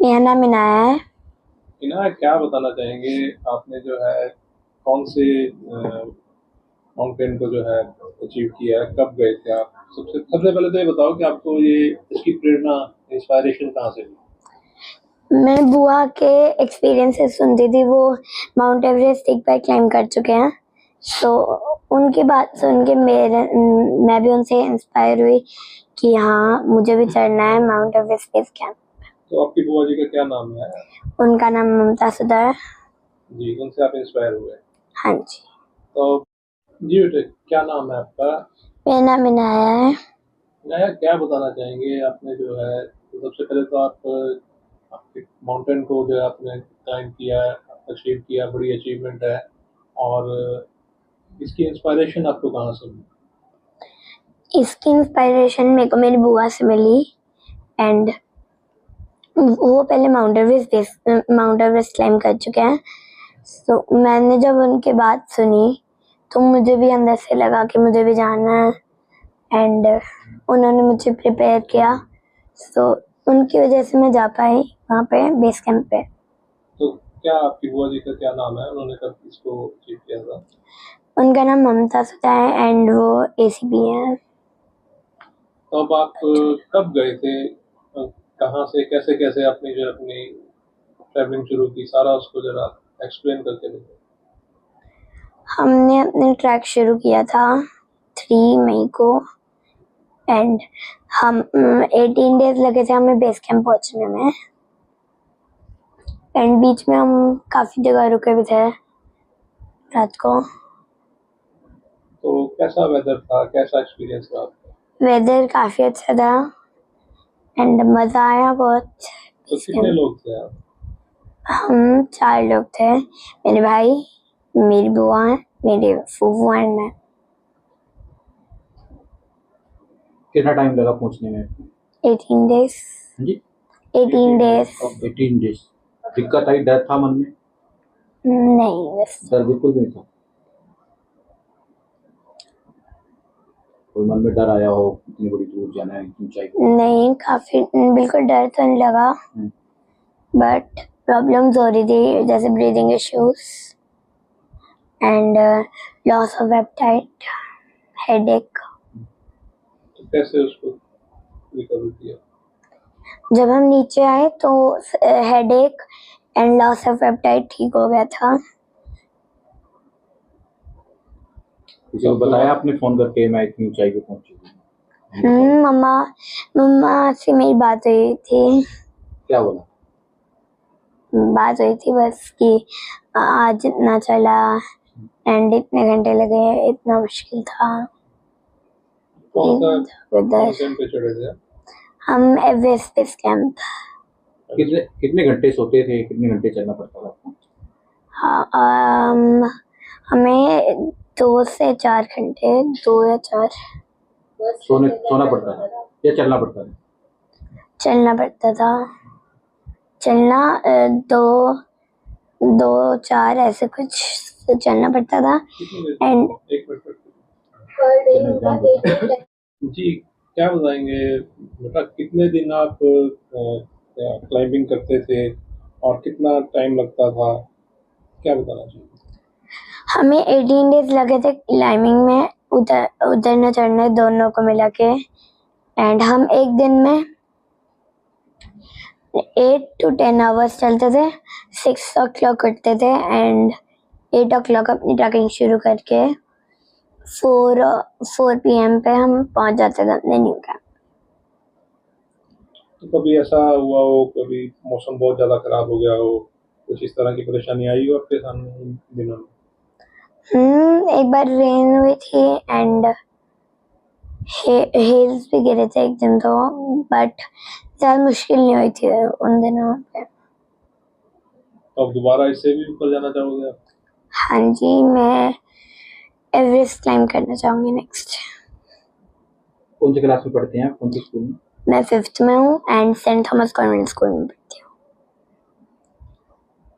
मेरा नाम इनाया है। इना क्या बताना चाहेंगे आपने जो है कौन से माउंटेन को जो है अचीव किया है, कब गए थे आप? सबसे सबसे पहले तो ये बताओ कि आपको ये इसकी प्रेरणा, इंस्पायरेशन कहाँ से मिली? मैं बुआ के एक्सपीरियंसेस सुनती थी, वो माउंट एवरेस्ट एक बार क्लाइम कर चुके हैं, तो उनकी बात सुन के मैं भी उनसे इंस्पायर हुई कि हाँ मुझे भी चढ़ना है माउंट एवरेस्ट बेस कैंप। तो आपकी बुआ जी का क्या नाम है? उनका नाम ममता सुधा है। जी, उनसे आप इंस्पायर हुए? हाँ जी। तो जी बेटे, क्या नाम है आपका? मेरा नाम इनाया है। नया क्या बताना चाहेंगे आपने जो है, तो सबसे पहले तो आपके माउंटेन को जो है आपने क्लाइम किया है, अचीव किया, बड़ी अचीवमेंट है। और इसकी इंस्पायरेशन आपको कहाँ से मिली? इसकी इंस्पायरेशन मेरे को मेरी बुआ से मिली, एंड वो पहले माउंट एवरेस्ट क्लाइम कर चुके हैं, तो मैंने जब उनकी बात सुनी तो मुझे भी अंदर से लगा कि मुझे भी जाना है, एंड उन्होंने मुझे प्रिपेयर किया, तो उनकी वजह से मैं जा पाई वहाँ पे बेस कैंप पे। तो क्या आपकी बुआ जी का क्या नाम है? उन्होंने कब इसको अचीव किया था? उनका नाम ममता सुधा है, एंड वो एसीपी है। तो अब आप कब गए थे? कहाँ से, कैसे कैसे आपने जो अपनी ट्रैवलिंग शुरू की, सारा उसको जरा एक्सप्लेन करके देखो। हमने अपने ट्रैक शुरू किया था 3 मई को, एंड हम 18 डेज लगे थे हमें बेस कैंप पहुंचने में, एंड बीच में हम काफी जगह रुके भी थे रात को। तो कैसा वेदर था, कैसा एक्सपीरियंस रहा आपका? वेदर काफी अच्छा था, एंड मजा आया बहुत। तो कितने लोग थे आप? हम 4 लोग थे, मेरे भाई, मेरी बुआ है, मेरे फूफू एंड मैं। कितना टाइम लगा पहुंचने में? 18 डेज। जी, 18 डेज। 18 डेज। दिक्कत आई, डर था मन में? नहीं, बस डर बिल्कुल नहीं था। कोई मन में डर आया हो, इतनी बड़ी दूर जाना है, इतनी ऊंचाई पे? नहीं, काफी बिल्कुल डर तो नहीं लगा, बट प्रॉब्लम्स हो रही थी जैसे breathing issues and loss of appetite, headache. तो कैसे उसको रिकवर किया? जब हम नीचे आए तो headache and loss of appetite ठीक हो गया था। किसी को बताया आपने फोन करके मैं इतनी ऊंचाई पे पहुंच चुकी हूँ? मम्मा से मेरी बात हुई थी। क्या बोला? बात हुई थी बस कि आज इतना चला एंड इतने घंटे लगे, इतना मुश्किल था। कौन सा वेदर। माउंटेन पे चढ़े थे? हम एवरेस्ट बेस कैंप। कितने घंटे सोते थे, कितने घंटे चलना पड़ता था आपको? हाँ, हमें 2 से 4 घंटे, 2 या 4 सोना पड़ता था या चलना पड़ता था? चलना पड़ता था। चलना 2-4 ऐसे कुछ चलना पड़ता था, एंड एक मिनट जी, क्या बताएंगे बेटा, कितने दिन आप क्लाइंबिंग करते थे और कितना टाइम लगता था, क्या बताना चाहिए? हमें 18 डेज लगे थे क्लाइंबिंग में, उतरने चढ़ने दोनों को मिला के, एंड हम एक दिन में 8 to 10 आवर्स चलते थे। 6 o'clock उठते थे एंड 8 o'clock अपनी ट्रैकिंग शुरू करके 4 PM पे हम पहुंच जाते थे अपने न्यू कैंप। तो कभी ऐसा हुआ हो, कभी मौसम बहुत ज़्यादा खराब हो गया हो, कुछ इस तरह की परेशानी आई हो आपके सामने इन दिनों में? एक बार रेन हुई थी एंड हेल्स भी गिरे थे एक दिन, तो बट ज़्यादा मुश्किल नहीं हुई थी उन दिनों पे। तो अब दोबारा इससे भी ऊपर जाना चाहोगे आप? हाँ जी, मैं एवरेस्ट क्लाइम करना चाहूँगी नेक्स्ट। कौन सी क्लास में पढ़ते हैं आप, कौन सी स्कूल में? मैं 5th में हूँ and Saint Thomas convent school में पढ़ती हूँ।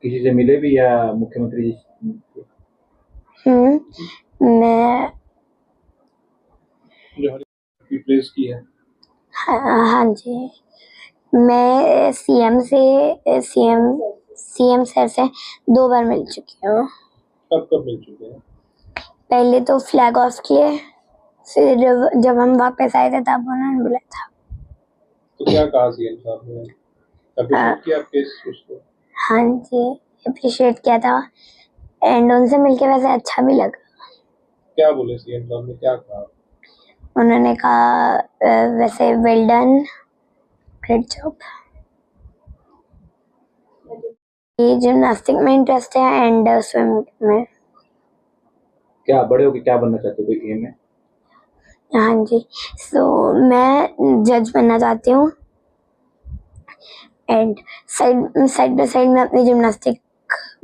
किसी से मिले भी या मुख्यमंत्री जी? मैं जो हर प्लेस की है। हाँ जी, मैं सीएम सर से 2 बार मिल चुकी हूँ। कब कब मिल चुके हैं? पहले तो फ्लैग ऑफ के लिए, फिर जब हम वापस आए थे तब उन्होंने बुलाया था। तो क्या कहा सीएम साहब ने? अप्रिशिएट किया आपके इस उसको? हाँ जी, अप्रिशिएट किया था एंड उनसे मिलके वैसे अच्छा भी लगा। क्या बोले सीएम साहब ने, क्या कहा? उन्होंने कहा वैसे वेल डन, ग्रेट जॉब। ये जिम्नास्टिक में इंटरेस्ट है एंड स्विमिंग में। क्या बड़े होके क्या बनना चाहते हो, कोई एम है? हाँ जी, सो मैं जज बनना चाहती हूँ एंड साइड बाय साइड मैं अपनी जिम्नास्टिक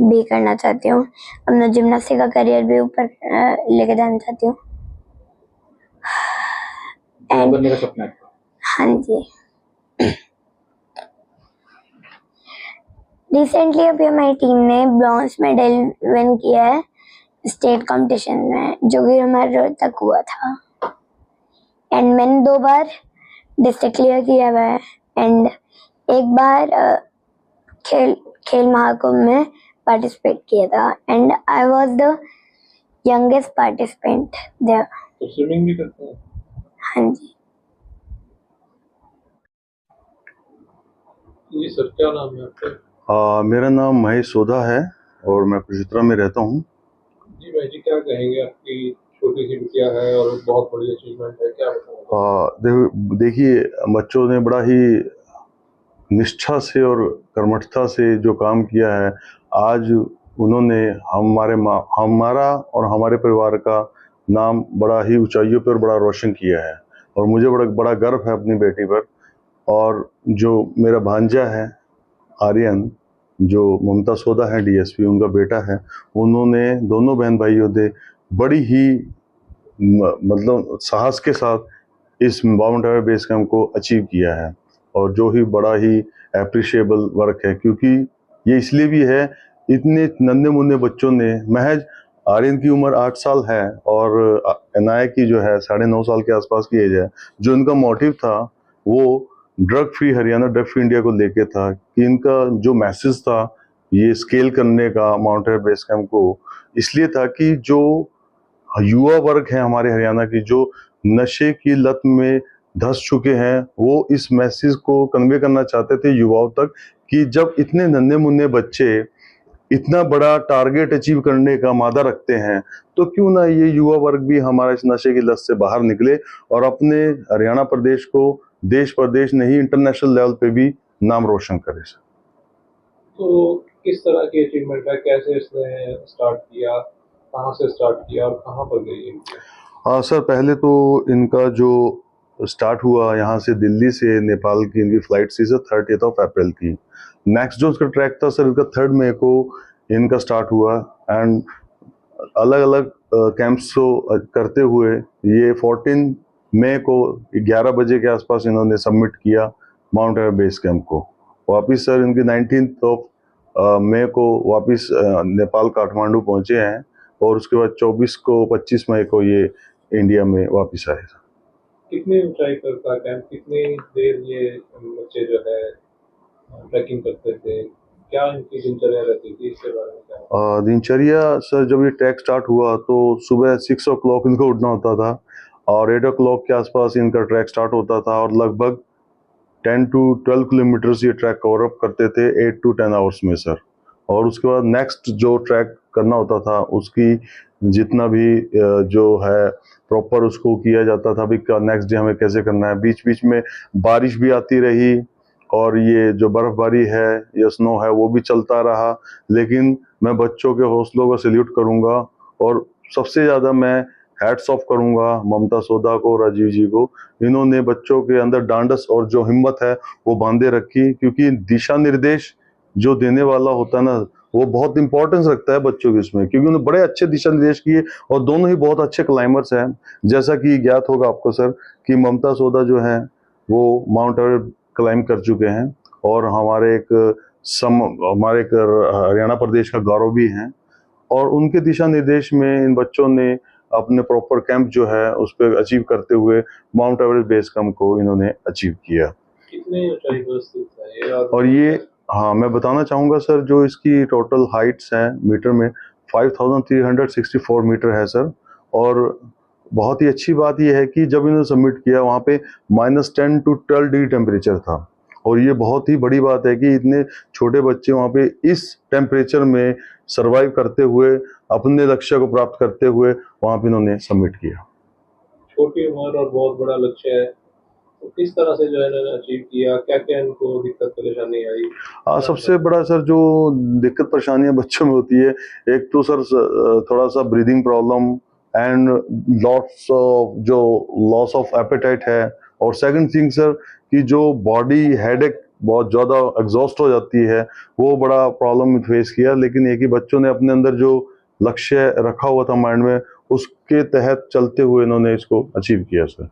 भी करना चाहती हूँ। अपना जिम्नास्टिक का करियर भी ऊपर लेके जाना चाहती हूँ। क्या बनने का सपना है आपका? हाँ जी, रिसेंटली अभी हमारी टीम ने ब्रॉन्ज मेडल विन किया है स्टेट कंपटीशन में, जो कि हमारे रोड तक हुआ था एंड मैंने 2 बार डिस्ट्रिक्ट क्लियर किया हुआ है एंड एक बार खेल महाकुंभ में पार्टिसिपेट किया था and I was the youngest participant there. तो स्विमिंग भी करते हैं? हाँ जी, जी सर, क्या नाम है आपका? मेरा नाम महेश सोधा है और मैं कुरुक्षेत्र में रहता हूँ। जी भाई जी, क्या कहेंगे? आपकी छोटी सी बिटिया है और बहुत बड़ी अचीवमेंट है, क्या बताएंगे? देखिए, बच्चों ने बड़ा ही निष्ठा से और कर्मठता से जो काम किया है, आज उन्होंने हमारा और हमारे परिवार का नाम बड़ा ही ऊंचाइयों पर बड़ा रोशन किया है और मुझे बड़ा गर्व है अपनी बेटी पर। और जो मेरा भांजा है आर्यन, जो ममता सोधा है डीएसपी, उनका बेटा है, उन्होंने दोनों बहन भाइयों ने बड़ी ही मतलब साहस के साथ इस माउंट एवरेस्ट बेस कैंप को अचीव किया है और जो ही बड़ा ही एप्रिशिएबल वर्क है, क्योंकि ये इसलिए भी है, इतने नन्हे मुन्ने बच्चों ने, महज आर्यन की उम्र 8 साल है और अनाया की जो है 9.5 साल के आसपास की एज है, जो इनका मोटिव था वो drug free Haryana, drug free India को लेके था कि इनका जो मैसेज था ये स्केल करने का माउंट एवरेस्ट बेस कैंप को, इसलिए था कि जो युवा वर्ग है हमारे हरियाणा की, जो नशे की लत में धंस चुके हैं, वो इस मैसेज को कन्वे करना चाहते थे युवाओं तक कि जब इतने नन्हे मुन्ने बच्चे इतना बड़ा टारगेट अचीव करने का मादा रखते हैं, तो क्यों ना ये युवा वर्ग भी हमारा इस नशे की लत से बाहर निकले और अपने हरियाणा प्रदेश को देश प्रदेश नहीं, इंटरनेशनल लेवल पे भी नाम रोशन करे। तो किस तरह की अचीवमेंट है, कैसे इसने स्टार्ट किया, कहाँ से स्टार्ट किया और कहाँ पर गई है? हाँ सर, पहले तो इनका जो स्टार्ट हुआ यहाँ से, दिल्ली से नेपाल की इनकी फ्लाइट थी सर 30 अप्रैल की। नेक्स्ट जो उसका ट्रैक था सर, इसका 3 मई को इनका स्टार्ट हुआ एंड अलग अलग कैंप्स को करते हुए ये 14 मई को 11 बजे के आसपास इन्होंने सबमिट किया माउंट एवरेस्ट बेस कैंप को। वापिस सर इनकी 19 मई को वापिस नेपाल काठमांडू पहुंचे हैं और उसके बाद 25 मई को ये इंडिया में वापस आए। कितनी ऊंचाई पर था कैंप, कितनी देर ये बच्चे जो है ट्रैकिंग करते थे, क्या इनकी दिनचर्या रहती थी, इसके बारे में क्या? दिनचर्या सर, जब ये ट्रैक स्टार्ट हुआ तो सुबह 6 o'clock इनको उठना होता था और 8 o'clock के आसपास इनका ट्रैक स्टार्ट होता था और लगभग 10 to 12 किलोमीटर्स ये ट्रैक कवर अप करते थे 8 to 10 आवर्स में सर। और उसके बाद नेक्स्ट जो ट्रैक करना होता था उसकी जितना भी जो है प्रॉपर उसको किया जाता था भी, नेक्स्ट डे हमें कैसे करना है। बीच बीच में बारिश भी आती रही और ये जो बर्फबारी है या स्नो है वो भी चलता रहा, लेकिन मैं बच्चों के हौसलों को सैल्यूट करूंगा और सबसे ज़्यादा मैं हैट्स ऑफ करूंगा ममता सोधा को, राजीव जी को। इन्होंने बच्चों के अंदर डांडस और जो हिम्मत है वो बांधे रखी, क्योंकि दिशा निर्देश जो देने वाला होता है ना, वो बहुत इंपॉर्टेंस रखता है बच्चों के इसमें, क्योंकि उन्होंने बड़े अच्छे दिशा निर्देश किए और दोनों ही बहुत अच्छे क्लाइंबर्स हैं। जैसा कि ज्ञात होगा आपको सर कि ममता सोधा जो है वो माउंट एवरेस्ट क्लाइंब कर चुके हैं और हमारे एक हरियाणा प्रदेश का गौरव भी हैं और उनके दिशा निर्देश में इन बच्चों ने अपने प्रॉपर कैंप जो है उस पर अचीव करते हुए माउंट एवरेस्ट बेस कैंप को इन्होंने अचीव किया। कितनी ऊंचाई पर स्थित है ये और ये, हाँ मैं बताना चाहूँगा सर, जो इसकी टोटल हाइट्स हैं मीटर में 5364 मीटर है सर। और बहुत ही अच्छी बात ये है कि जब इन्होंने सबमिट किया वहाँ पे -10 to 12 डिग्री टेम्परेचर था। और ये बहुत ही बड़ी बात है कि इतने छोटे बच्चे वहाँ पे इस टेम्परेचर में सरवाइव करते हुए अपने लक्ष्य को प्राप्त करते हुए वहाँ पे इन्होंने सबमिट किया। छोटी उम्र और बहुत बड़ा लक्ष्य है, तो किस तरह से जो है इन्होंने अचीव किया, क्या क्या इनको दिक्कत परेशानी आई? सबसे बड़ा सर जो दिक्कत परेशानियां बच्चों में होती है, एक तो सर थोड़ा सा breathing problem and lots of जो लॉस ऑफ एपेटाइट है। और सेकंड थिंग सर कि जो बॉडी हेडेक बहुत ज़्यादा एग्जॉस्ट हो जाती है, वो बड़ा प्रॉब्लम फेस किया। लेकिन एक ही बच्चों ने अपने अंदर जो लक्ष्य रखा हुआ था माइंड में, उसके तहत चलते हुए इन्होंने इसको अचीव किया सर।